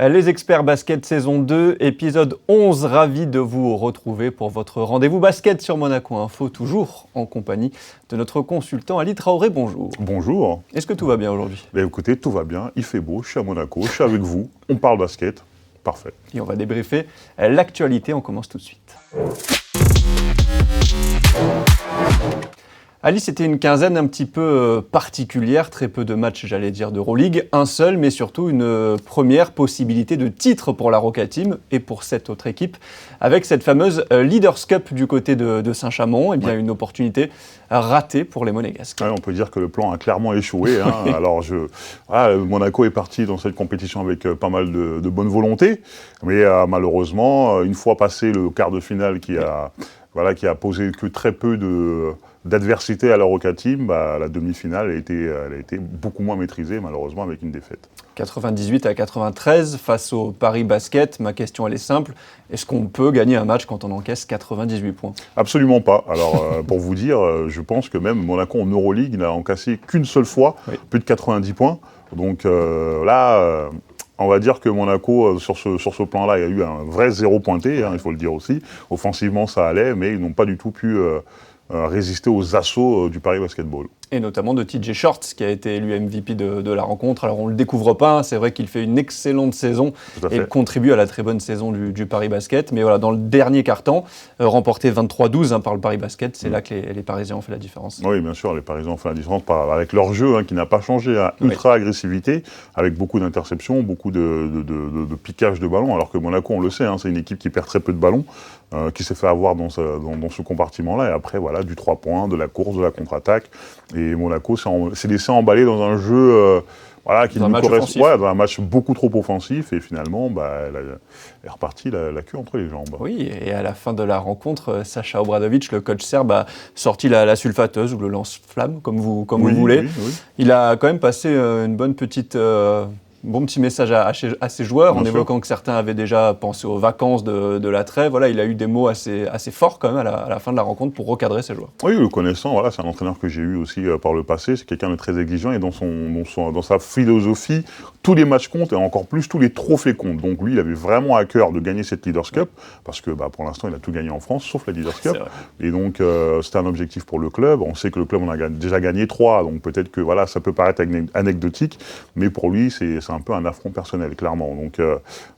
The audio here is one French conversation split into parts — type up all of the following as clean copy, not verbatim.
Les experts basket saison 2, épisode 11, ravi de vous retrouver pour votre rendez-vous basket sur Monaco Info, toujours en compagnie de notre consultant Ali Traoré, bonjour. Bonjour. Est-ce que tout va bien aujourd'hui ? Écoutez, tout va bien, il fait beau, je suis à Monaco, je suis avec vous, on parle basket, parfait. Et on va débriefer l'actualité, on commence tout de suite. Ali, c'était une quinzaine un petit peu particulière, très peu de matchs, j'allais dire, d'Euroleague, un seul, mais surtout une première possibilité de titre pour la Roca Team et pour cette autre équipe, avec cette fameuse Leaders Cup du côté de Saint-Chamond, et bien une opportunité ratée pour les Monégasques. Ouais, on peut dire que le plan a clairement échoué. Alors, Monaco est parti dans cette compétition avec pas mal de bonne volonté, mais malheureusement, une fois passé le quart de finale qui a posé que très peu d'adversité à la Roca Team, la demi-finale elle a été beaucoup moins maîtrisée, malheureusement, avec une défaite. 98-93 face au Paris Basket. Ma question, elle est simple. Est-ce qu'on peut gagner un match quand on encaisse 98 points ? Absolument pas. Alors, pour vous dire, je pense que même Monaco en Euroleague n'a encaissé qu'une seule fois, plus de 90 points. Donc là... on va dire que Monaco, sur ce plan-là, il y a eu un vrai zéro pointé, il faut le dire aussi. Offensivement, ça allait, mais ils n'ont pas du tout pu résister aux assauts du Paris Basketball. Et notamment de TJ Shorts, qui a été élu MVP de la rencontre. Alors on ne le découvre pas, c'est vrai qu'il fait une excellente saison et il contribue à la très bonne saison du Paris Basket. Mais voilà, dans le dernier quart-temps, remporté 23-12 par le Paris Basket, c'est là que les Parisiens ont fait la différence. Oui, bien sûr, les Parisiens ont fait la différence avec leur jeu qui n'a pas changé, ultra agressivité, avec beaucoup d'interceptions, beaucoup de piquage de ballons, alors que Monaco, on le sait, c'est une équipe qui perd très peu de ballons, qui s'est fait avoir dans ce compartiment-là. Et après, voilà, du 3 points, de la course, de la contre-attaque. Et Monaco s'est laissé emballer dans un jeu qui nous correspond, dans un match beaucoup trop offensif. Et finalement, elle est repartie la queue entre les jambes. Oui, et à la fin de la rencontre, Sacha Obradovic, le coach serbe, a sorti la sulfateuse ou le lance-flamme, comme vous voulez. Oui. Il a quand même passé une bonne petite... bon petit message à ses joueurs, en évoquant que certains avaient déjà pensé aux vacances de la trêve. Voilà, il a eu des mots assez forts quand même à la fin de la rencontre pour recadrer ses joueurs. Oui, le connaissant, c'est un entraîneur que j'ai eu aussi par le passé. C'est quelqu'un de très exigeant et dans sa philosophie, tous les matchs comptent et encore plus tous les trophées comptent. Donc lui, il avait vraiment à cœur de gagner cette Leaders Cup parce que pour l'instant, il a tout gagné en France, sauf la Leaders Cup. Et donc, c'était un objectif pour le club. On sait que le club en a déjà gagné 3, donc peut-être que ça peut paraître anecdotique, mais pour lui, c'est un peu un affront personnel, clairement. Donc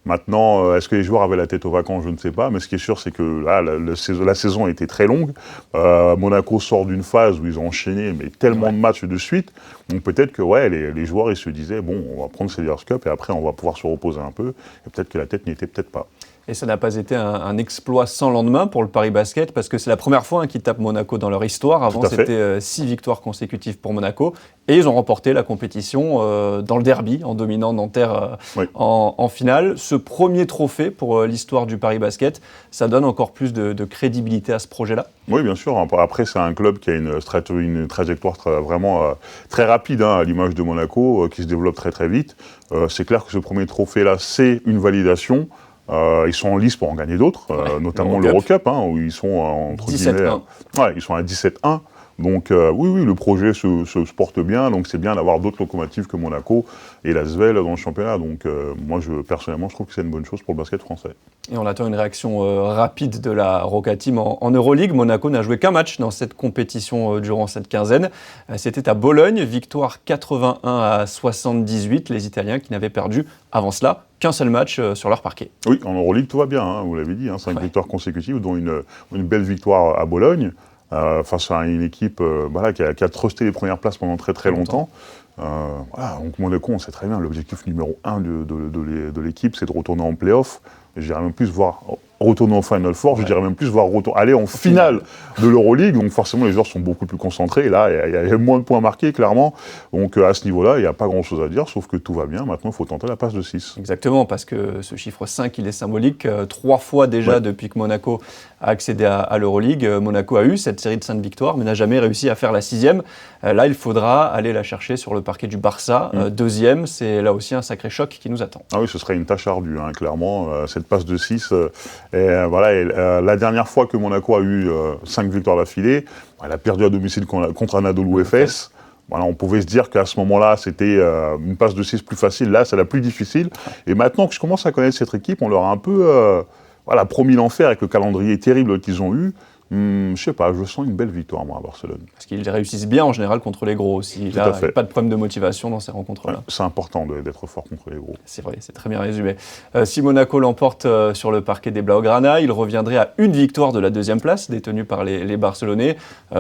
maintenant, est-ce que les joueurs avaient la tête aux vacances ? Je ne sais pas, mais ce qui est sûr, c'est que là, la saison a été très longue. Monaco sort d'une phase où ils ont enchaîné tellement de matchs de suite, donc peut-être que les joueurs ils se disaient, bon, on va prendre ces Leaders Cup et après on va pouvoir se reposer un peu, et peut-être que la tête n'y était peut-être pas. Et ça n'a pas été un exploit sans lendemain pour le Paris Basket, parce que c'est la première fois qu'ils tapent Monaco dans leur histoire. Avant, c'était 6 victoires consécutives pour Monaco. Et ils ont remporté la compétition dans le derby, en dominant Nanterre en finale. Ce premier trophée pour l'histoire du Paris Basket, ça donne encore plus de crédibilité à ce projet-là ? Oui, bien sûr. Après, c'est un club qui a une trajectoire vraiment très rapide, à l'image de Monaco, qui se développe très très vite. C'est clair que ce premier trophée-là, c'est une validation. Ils sont en lice pour en gagner d'autres, notamment l'Eurocup, où ils sont entre guillemets, ils sont à 17-1. Donc oui, le projet se porte bien, donc c'est bien d'avoir d'autres locomotives que Monaco et l'Asvel dans le championnat. Donc moi, personnellement, je trouve que c'est une bonne chose pour le basket français. Et on attend une réaction rapide de la Roca Team en Euroleague. Monaco n'a joué qu'un match dans cette compétition durant cette quinzaine. C'était à Bologne, victoire 81-78, les Italiens qui n'avaient perdu avant cela qu'un seul match sur leur parquet. Oui, en Euroleague, tout va bien, vous l'avez dit, 5 victoires consécutives, dont une belle victoire à Bologne, face à une équipe qui a trusté les premières places pendant très très longtemps. Donc Monaco, on sait très bien, l'objectif numéro 1 de l'équipe, c'est de retourner en play-off. Je dirais même plus voir retourner en Final Four, je dirais même plus voir aller en finale de l'Euroleague. Donc forcément, les joueurs sont beaucoup plus concentrés. Et là, il y a moins de points marqués, clairement. Donc à ce niveau-là, il n'y a pas grand-chose à dire, sauf que tout va bien. Maintenant, il faut tenter la passe de 6. Exactement, parce que ce chiffre 5, il est symbolique. 3 fois déjà depuis que Monaco a accédé à l'Euroleague. Monaco a eu cette série de 5 victoires, mais n'a jamais réussi à faire la 6e. Là, il faudra aller la chercher sur le parquet du Barça. 2e, c'est là aussi un sacré choc qui nous attend. Ah oui, ce serait une tâche ardue, clairement. Cette passe de 6... la dernière fois que Monaco a eu 5 victoires d'affilée, elle a perdu à domicile contre Anadolu Efes. voilà, on pouvait se dire qu'à ce moment-là, c'était une passe de 6 plus facile. Là, c'est la plus difficile. Et maintenant que je commence à connaître cette équipe, on leur a un peu promis l'enfer avec le calendrier terrible qu'ils ont eu. Je sais pas, je sens une belle victoire, moi, à Barcelone. Parce qu'ils réussissent bien, en général, contre les gros aussi. Là, il n'y a pas de problème de motivation dans ces rencontres-là. Ouais, c'est important d'être fort contre les gros. C'est vrai, c'est très bien résumé. Si Monaco l'emporte sur le parquet des Blaugrana, il reviendrait à une victoire de la deuxième place, détenue par les Barcelonais.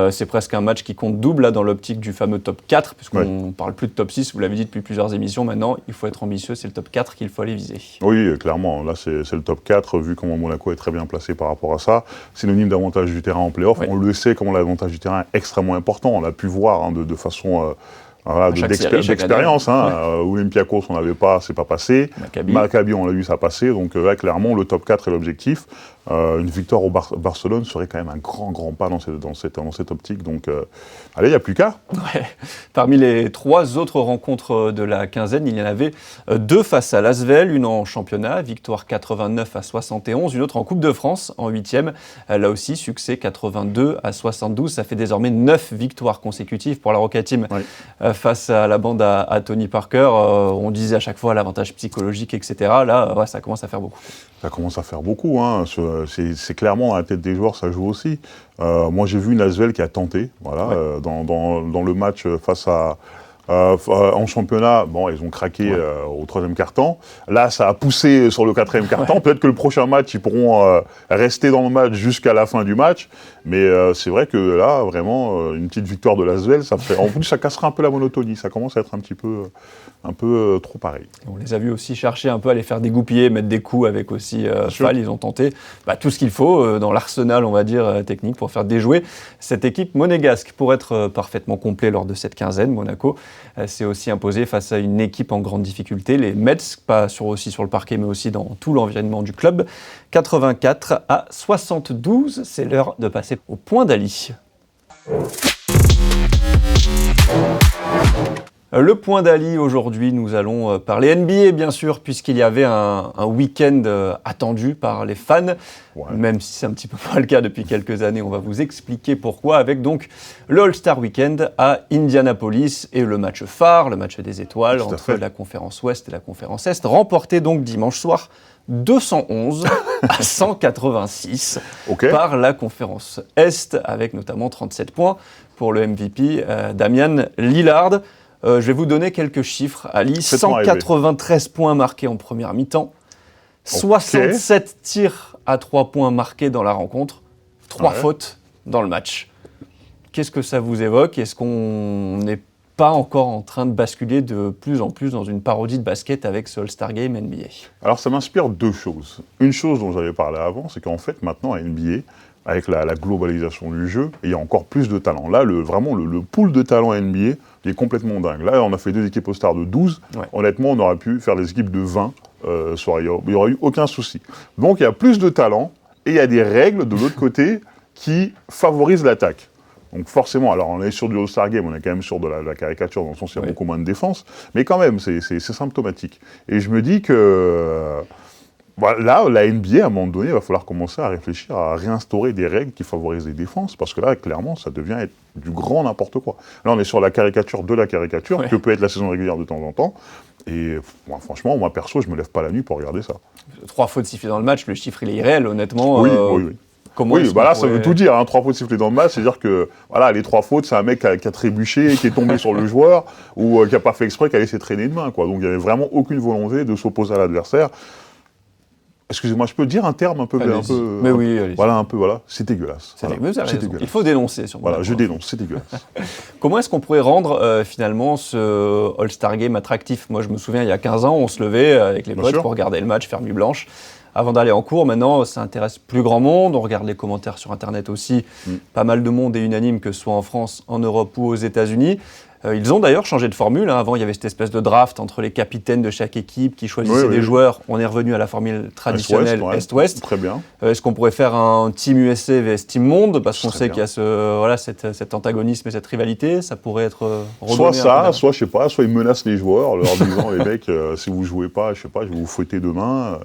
C'est presque un match qui compte double, là, dans l'optique du fameux top 4, puisqu'on ne parle plus de top 6, vous l'avez dit depuis plusieurs émissions. Maintenant, il faut être ambitieux, c'est le top 4 qu'il faut aller viser. Oui, clairement. Là, c'est le top 4, vu comment Monaco est très bien placé par rapport à ça. Synonyme d'avantage du terrain en play-off. On le sait, comment l'avantage du terrain est extrêmement important. On l'a pu voir de façon d'expérience. Olympiakos, on n'avait pas, c'est pas passé. Maccabi, on l'a vu, ça a passé. Donc clairement, le top 4 est l'objectif. Une victoire au Barcelone serait quand même un grand pas dans cette optique. Donc, allez, il n'y a plus qu'à. Ouais. Parmi les 3 autres rencontres de la quinzaine, il y en avait 2 face à l'Asvel, une en championnat, victoire 89-71, une autre en Coupe de France, en 8e. Là aussi, succès 82-72. Ça fait désormais 9 victoires consécutives pour la Roca Team face à la bande à Tony Parker. On disait à chaque fois l'avantage psychologique, etc. Là, ça commence à faire beaucoup. Ça commence à faire beaucoup, hein. C'est clairement dans la tête des joueurs, ça joue aussi. Moi, j'ai vu une Asvel qui a tenté, dans le match face à... en championnat, ils ont craqué au 3e quart-temps. Là, ça a poussé sur le 4e quart-temps. Peut-être que le prochain match, ils pourront rester dans le match jusqu'à la fin du match. Mais c'est vrai que là, vraiment, une petite victoire de l'Asvel, en plus, ça cassera un peu la monotonie. Ça commence à être un petit peu trop pareil. On les a vus aussi chercher un peu à les faire dégoupiller, mettre des coups avec aussi Fall. Ils ont tenté tout ce qu'il faut dans l'arsenal, on va dire, technique pour faire déjouer cette équipe monégasque. Pour être parfaitement complet lors de cette quinzaine, Monaco s'est aussi imposé face à une équipe en grande difficulté, les Mets, pas aussi sur le parquet, mais aussi dans tout l'environnement du club. 84-72, c'est l'heure de passer au point d'Ali. Le point d'Ali, aujourd'hui, nous allons parler NBA, bien sûr, puisqu'il y avait un week-end attendu par les fans, même si c'est un petit peu pas le cas depuis quelques années. On va vous expliquer pourquoi, avec donc le All-Star Weekend à Indianapolis et le match phare, le match des étoiles entre la conférence Ouest et la conférence Est, remporté donc dimanche soir 211 à 186 par la conférence Est, avec notamment 37 points pour le MVP Damian Lillard. Je vais vous donner quelques chiffres, Ali. 193 points marqués en première mi-temps, 67 tirs à 3 points marqués dans la rencontre, 3 fautes dans le match. Qu'est-ce que ça vous évoque ? Est-ce qu'on n'est pas encore en train de basculer de plus en plus dans une parodie de basket avec ce All-Star Game NBA ? Alors ça m'inspire 2 choses. Une chose dont j'avais parlé avant, c'est qu'en fait maintenant à NBA, avec la globalisation du jeu, il y a encore plus de talent. Là, vraiment, le pool de talent NBA, il est complètement dingue. Là, on a fait 2 équipes au Star de 12. Honnêtement, on aurait pu faire des équipes de 20. Il n'y aurait eu aucun souci. Donc, il y a plus de talent et il y a des règles de l'autre côté qui favorisent l'attaque. Donc forcément, alors on est sur du All-Star Game, on est quand même sur de la caricature, dans le sens où il y a beaucoup moins de défense, mais quand même, c'est symptomatique. Et je me dis que... là, la NBA, à un moment donné, il va falloir commencer à réfléchir à réinstaurer des règles qui favorisent les défenses, parce que là, clairement, ça devient être du grand n'importe quoi. Là, on est sur la caricature de la caricature, que peut être la saison régulière de temps en temps. Et franchement, moi, perso, je me lève pas la nuit pour regarder ça. 3 fautes sifflées dans le match, le chiffre, il est irréel, honnêtement. Oui. Là, ça veut tout dire. 3 fautes sifflées dans le match, c'est-à-dire que les 3 fautes, c'est un mec qui a trébuché, qui est tombé sur le joueur, ou qui n'a pas fait exprès, qui a laissé traîner une main, quoi. Donc, il n'y avait vraiment aucune volonté de s'opposer à l'adversaire. Excusez-moi, je peux dire un terme un peu... Mais oui, allez-y. C'est dégueulasse. C'est dégueulasse. Il faut dénoncer. Je dénonce, c'est dégueulasse. Comment est-ce qu'on pourrait rendre finalement ce All-Star Game attractif ? Moi, je me souviens, il y a 15 ans, on se levait avec les potes pour regarder le match, faire nuit blanche, avant d'aller en cours. Maintenant, ça intéresse plus grand monde. On regarde les commentaires sur Internet aussi. Pas mal de monde est unanime, que ce soit en France, en Europe ou aux États-Unis. Ils ont d'ailleurs changé de formule. Avant, il y avait cette espèce de draft entre les capitaines de chaque équipe qui choisissaient des joueurs. On est revenu à la formule traditionnelle Est-Ouest. Très bien. Est-ce qu'on pourrait faire un Team USA vs Team Monde ? Parce qu'on sait qu'il y a cet antagonisme et cette rivalité. Ça pourrait être redonné. Soit je sais pas, soit ils menacent les joueurs en leur disant les mecs, si vous jouez pas, je sais pas, je vais vous fouetter demain.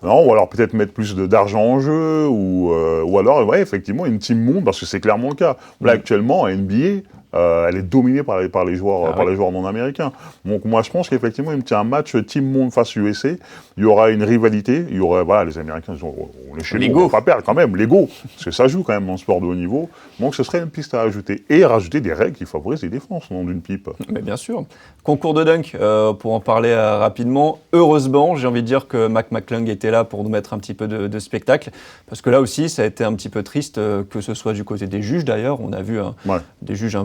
Non, ou alors peut-être mettre plus d'argent en jeu, ou alors, effectivement, une Team Monde, parce que c'est clairement le cas. Là, actuellement, à NBA, elle est dominée par les joueurs non américains. Donc moi je pense qu'effectivement il me tient un match Team Monde face USA, il y aura une rivalité, il y aura les Américains on est chez nous, on va pas perdre quand même, l'ego, parce que ça joue quand même dans le sport de haut niveau, donc ce serait une piste à ajouter, et rajouter des règles qui favorisent les défenses, non d'une pipe. Mais bien sûr. Concours de dunk, pour en parler rapidement, heureusement j'ai envie de dire que Mac McClung était là pour nous mettre un petit peu de spectacle, parce que là aussi ça a été un petit peu triste, que ce soit du côté des juges d'ailleurs, on a vu des juges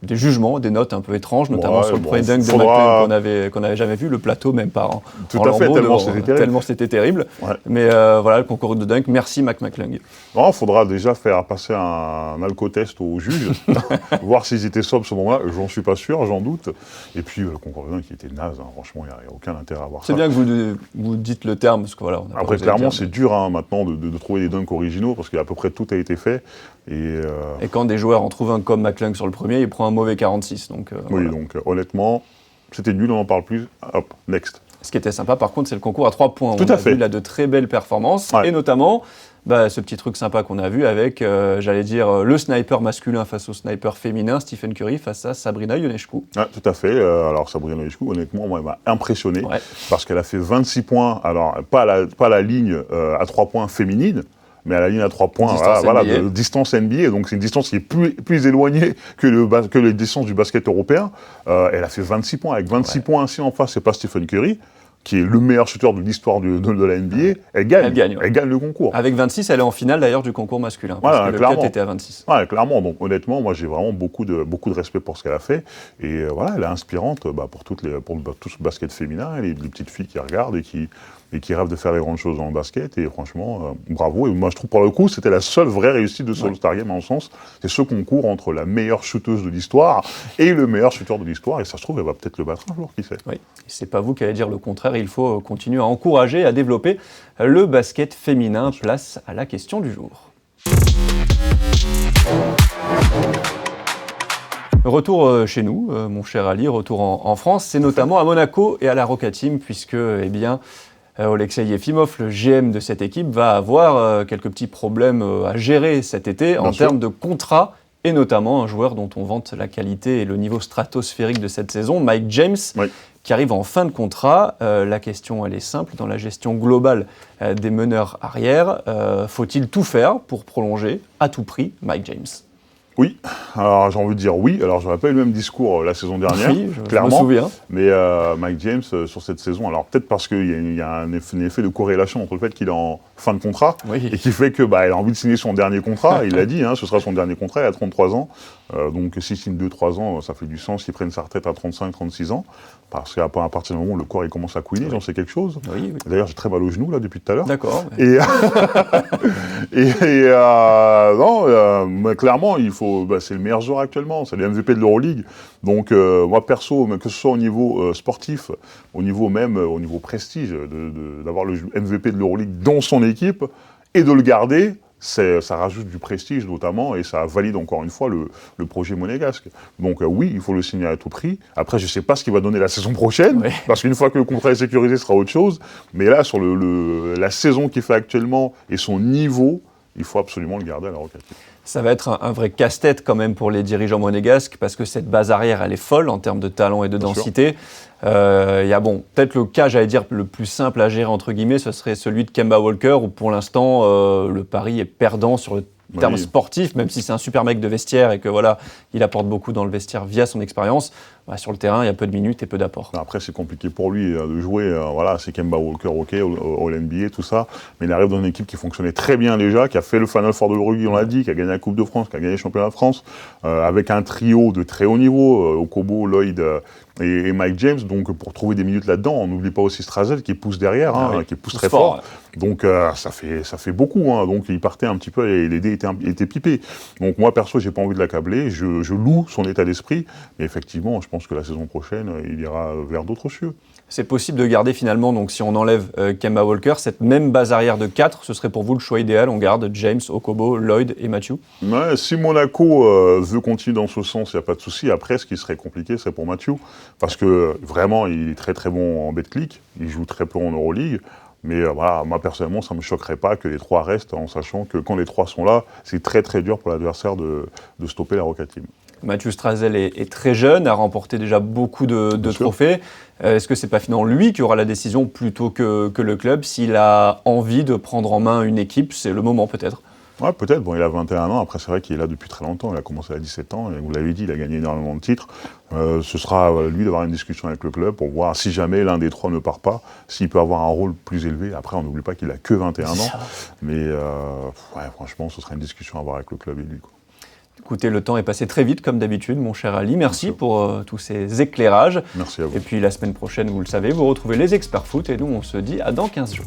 des jugements, des notes un peu étranges, notamment sur le premier dunk de McClung qu'on n'avait jamais vu, le plateau même pas en lambeaux, tellement c'était terrible. Ouais. Mais voilà, le concours de dunk, merci Mac McClung. Il faudra déjà faire passer un alcotest aux juges, voir s'ils étaient sobres ce moment-là, j'en suis pas sûr, j'en doute. Et puis le concours de dunk qui était naze, franchement il n'y a aucun intérêt à voir ça. C'est bien que vous dites le terme, parce que voilà. Après clairement c'est dur maintenant de trouver des dunks originaux, parce qu'à peu près tout a été fait. Et quand des joueurs en trouvent un comme McClung sur le premier, il prend un mauvais 46. Donc, voilà. Donc honnêtement, c'était nul, on n'en parle plus. Hop, next. Ce qui était sympa par contre, c'est le concours à 3 points. Tout à fait. Vu là de très belles performances, et notamment ce petit truc sympa qu'on a vu avec, le sniper masculin face au sniper féminin, Stephen Curry face à Sabrina Ionescu. Tout à fait. Alors Sabrina Ionescu, honnêtement, moi, elle m'a impressionné parce qu'elle a fait 26 points, alors pas la ligne à 3 points féminine, mais à la ligne à 3 points, de distance NBA, donc c'est une distance qui est plus éloignée que les distances du basket européen. Elle a fait 26 points, avec 26 points ainsi en face, c'est pas Stephen Curry, qui est le meilleur shooter de l'histoire de la NBA, elle gagne le concours. Avec 26, elle est en finale d'ailleurs du concours masculin, parce que le cut était à 26. Ouais, clairement, donc honnêtement, moi j'ai vraiment beaucoup de respect pour ce qu'elle a fait, et elle est inspirante pour tout ce basket féminin, les petites filles qui regardent et qui rêvent de faire les grandes choses dans le basket, et franchement, bravo. Et moi, je trouve, pour le coup, c'était la seule vraie réussite de ce All-Star Game, en sens, c'est ce concours entre la meilleure shooteuse de l'histoire et le meilleur shooter de l'histoire, et ça se trouve, elle va peut-être le battre un jour, qui sait. Oui, c'est pas vous qui allez dire le contraire, il faut continuer à encourager, à développer le basket féminin. Place à la question du jour. Retour chez nous, mon cher Ali, retour en France, c'est notamment à Monaco et à la Roca Team, puisque, Oleksiy Yefimov, le GM de cette équipe, va avoir quelques petits problèmes à gérer cet été en termes de contrat, et notamment un joueur dont on vante la qualité et le niveau stratosphérique de cette saison, Mike James, qui arrive en fin de contrat. La question, elle est simple, dans la gestion globale des meneurs arrière, faut-il tout faire pour prolonger à tout prix Mike James ? Oui, alors j'ai envie de dire oui. Alors j'aurais pas eu le même discours la saison dernière, clairement. Je me souviens. Mais Mike James sur cette saison, alors peut-être parce qu'il y a un effet de corrélation entre le fait qu'il est en fin de contrat et qui fait que il a envie de signer son dernier contrat. Il l'a dit, ce sera son dernier contrat. Il a 33 ans, donc s'il signe 2-3 ans, ça fait du sens qu'il prenne sa retraite à 35-36 ans. Parce qu'à partir du moment où le corps il commence à couiner, j'en sais quelque chose. Oui. D'ailleurs, j'ai très mal au genou là depuis tout à l'heure. D'accord. Mais clairement, il faut. C'est le meilleur joueur actuellement. C'est le MVP de l'Euroleague. Donc moi perso, que ce soit au niveau sportif, au niveau prestige, d'avoir le MVP de l'Euroleague dans son équipe et de le garder. Ça rajoute du prestige notamment et ça valide encore une fois le projet monégasque. Donc oui, il faut le signer à tout prix. Après, je ne sais pas ce qu'il va donner la saison prochaine, parce qu'une fois que le contrat est sécurisé, ce sera autre chose. Mais là, sur la saison qu'il fait actuellement et son niveau, il faut absolument le garder à la Roca Team. Ça va être un vrai casse-tête quand même pour les dirigeants monégasques, parce que cette base arrière, elle est folle en termes de talent et de densité. Il y a peut-être le cas, j'allais dire, le plus simple à gérer, entre guillemets, ce serait celui de Kemba Walker, où pour l'instant, le pari est perdant sur le terme sportif, même si c'est un super mec de vestiaire et que il apporte beaucoup dans le vestiaire via son expérience. Sur le terrain, il y a peu de minutes et peu d'apports. Après, c'est compliqué pour lui de jouer. C'est Kemba Walker, All NBA, tout ça. Mais il arrive dans une équipe qui fonctionnait très bien déjà, qui a fait le Final Four de l'Euroleague, on l'a dit, qui a gagné la Coupe de France, qui a gagné le Championnat de France, avec un trio de très haut niveau, Okobo, Lloyd et Mike James. Donc, pour trouver des minutes là-dedans, on n'oublie pas aussi Strazel qui pousse derrière, qui pousse très fort. Donc, ça fait beaucoup. Donc, il partait un petit peu et les dés étaient pipés. Donc, moi, perso, j'ai pas envie de l'accabler. Je loue son état d'esprit. Mais effectivement, je pense que la saison prochaine, il ira vers d'autres cieux. C'est possible de garder finalement, donc si on enlève Kemba Walker, cette même base arrière de 4, ce serait pour vous le choix idéal, on garde James, Okobo, Lloyd et Matthew? Si Monaco veut continuer dans ce sens, il n'y a pas de souci. Après, ce qui serait compliqué, c'est pour Matthew, parce que vraiment, il est très très bon en betclic, il joue très peu en Euroleague. Mais moi personnellement, ça ne me choquerait pas que les 3 restent, en sachant que quand les 3 sont là, c'est très très dur pour l'adversaire de stopper la Roca Team. Mathieu Strazel est très jeune, a remporté déjà beaucoup de trophées. Est-ce que c'est pas finalement lui qui aura la décision plutôt que le club? S'il a envie de prendre en main une équipe, c'est le moment peut-être. Ouais, peut-être. Bon, il a 21 ans. Après, c'est vrai qu'il est là depuis très longtemps. Il a commencé à 17 ans. Et vous l'avez dit, il a gagné énormément de titres. Ce sera lui d'avoir une discussion avec le club pour voir si jamais l'un des trois ne part pas, s'il peut avoir un rôle plus élevé. Après, on n'oublie pas qu'il a que 21 ans. Mais franchement, ce sera une discussion à avoir avec le club et lui, quoi. Écoutez, le temps est passé très vite, comme d'habitude, mon cher Ali. Merci pour tous ces éclairages. Merci à vous. Et puis la semaine prochaine, vous le savez, vous retrouvez les experts foot et nous, on se dit à dans 15 jours.